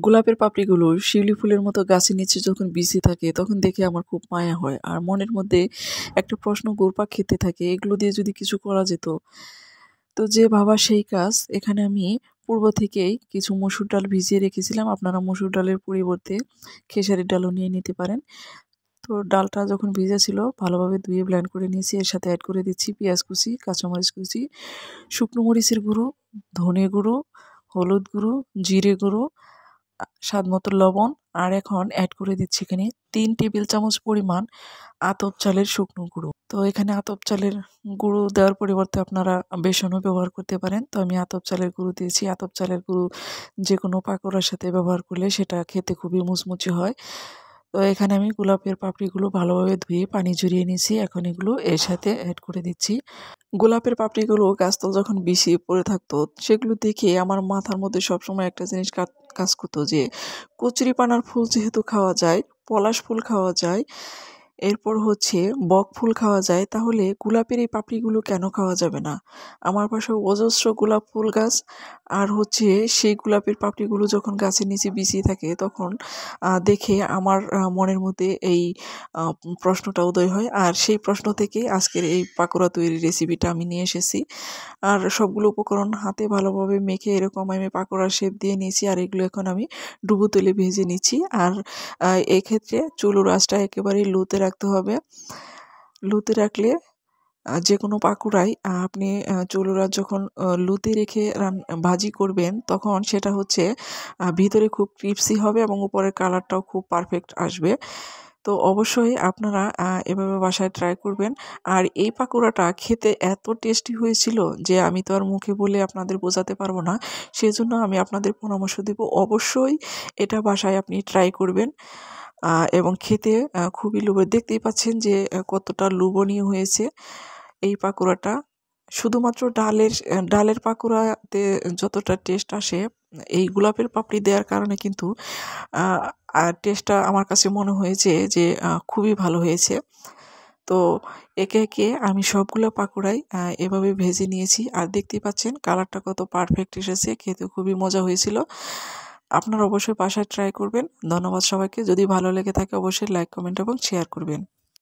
গোলাপের পাপড়িগুলো শিউলি ফুলের মতো গাছের নিচে যখন বিছিয়ে থাকে তখন দেখে আমার খুব মায়া হয়। আর মনের মধ্যে একটা প্রশ্ন ঘুরপাক খেতে থাকে, এগুলো দিয়ে যদি কিছু করা যেত। তো যে ভাবা সেই কাজ। এখানে আমি পূর্ব থেকেই কিছু মসুর ডাল ভিজিয়ে রেখেছিলাম। আপনারা মসুর ডালের পরিবর্তে খেসারির ডালও নিয়ে নিতে পারেন। তো ডালটা যখন ভিজা ছিল ভালোভাবে ধুয়ে ব্লেন্ড করে নিয়েছি। এর সাথে অ্যাড করে দিচ্ছি পেঁয়াজ কুচি, কাঁচামরিচ কুচি, শুকনো মরিচের গুঁড়ো, ধনে গুঁড়ো, হলুদ গুঁড়ো, জিরে গুঁড়ো, স্বাদ মতো লবণ। আর এখন অ্যাড করে দিচ্ছি এখানে 3 টেবিল চামচ পরিমাণ আতপ চালের শুকনো গুঁড়ো। তো এখানে আতপ চালের গুঁড়ো দেওয়ার পরিবর্তে আপনারা বেসনও ব্যবহার করতে পারেন। তো আমি আতপ চালের গুঁড়ো দিয়েছি। আতপ চালের গুঁড়ো যে কোনো পাকোড়ার সাথে ব্যবহার করলে সেটা খেতে খুবই মুচমুচে হয়। তো এখানে আমি গোলাপের পাপড়িগুলো ভালোভাবে ধুয়ে পানি ঝরিয়ে নিয়েছি। এখন এগুলো এর সাথে অ্যাড করে দিচ্ছি। গোলাপের পাপড়িগুলো গাছতল যখন বিষিয়ে পড়ে থাকতো সেগুলো দেখে আমার মাথার মধ্যে সবসময় একটা জিনিস কাজ করতো যে কচুরিপানার ফুল যেহেতু খাওয়া যায়, পলাশ ফুল খাওয়া যায়, এরপর হচ্ছে বক ফুল খাওয়া যায়, তাহলে গোলাপের এই পাপড়িগুলো কেন খাওয়া যাবে না? আমার বাসায় অজস্র গোলাপ ফুল গাছ। আর হচ্ছে সেই গোলাপের পাপড়িগুলো যখন গাছের নিচে বিছিয়ে থাকে তখন দেখে আমার মনের মধ্যে এই প্রশ্নটা উদয় হয়। আর সেই প্রশ্ন থেকেই আজকের এই পাকোড়া তৈরির রেসিপিটা আমি নিয়ে এসেছি। আর সবগুলো উপকরণ হাতে ভালোভাবে মেখে এরকম আমি পাকোড়ার শেপ দিয়ে নিয়েছি। আর এগুলো এখন আমি ডুবো তেলে ভেজে নিচ্ছি। আর এক্ষেত্রে চুলোর আঁচটা একেবারেই লোতে রাখতে হবে। লোতে রাখলে যেকোনো পাকোড়াই আপনি চুলোর আঁচ যখন লোতে রেখে ভাজি করবেন তখন সেটা হচ্ছে ভিতরে খুব ক্রিস্পি হবে এবং উপরের কালারটাও খুব পারফেক্ট আসবে। তো অবশ্যই আপনারা এভাবে বাসায় ট্রাই করবেন। আর এই পাকোড়াটা খেতে এত টেস্টি হয়েছিল যে আমি তো আর মুখে বলে আপনাদের বোঝাতে পারবো না। সেজন্য আমি আপনাদের পরামর্শ দেব, অবশ্যই এটা বাসায় আপনি ট্রাই করবেন। এবং খেতে খুবই দেখতেই পাচ্ছেন যে কতটা লোভনীয় হয়েছে এই পাকোড়াটা। শুধুমাত্র ডালের পাকোড়াতে যতটা টেস্ট আসে, এই গোলাপের পাপড়ি দেওয়ার কারণে কিন্তু আর টেস্টটা আমার কাছে মনে হয়েছে যে খুবই ভালো হয়েছে। তো একে একে আমি সবগুলো পাকোড়াই এভাবে ভেজে নিয়েছি। আর দেখতেই পাচ্ছেন কালারটা কত পারফেক্ট এসেছে, খেতে খুবই মজা হয়েছিল। আপনারা অবশ্যই বাসায় ট্রাই করবেন। ধন্যবাদ সবাইকে। যদি ভালো লেগে থাকে অবশ্যই লাইক, কমেন্ট এবং শেয়ার করবেন।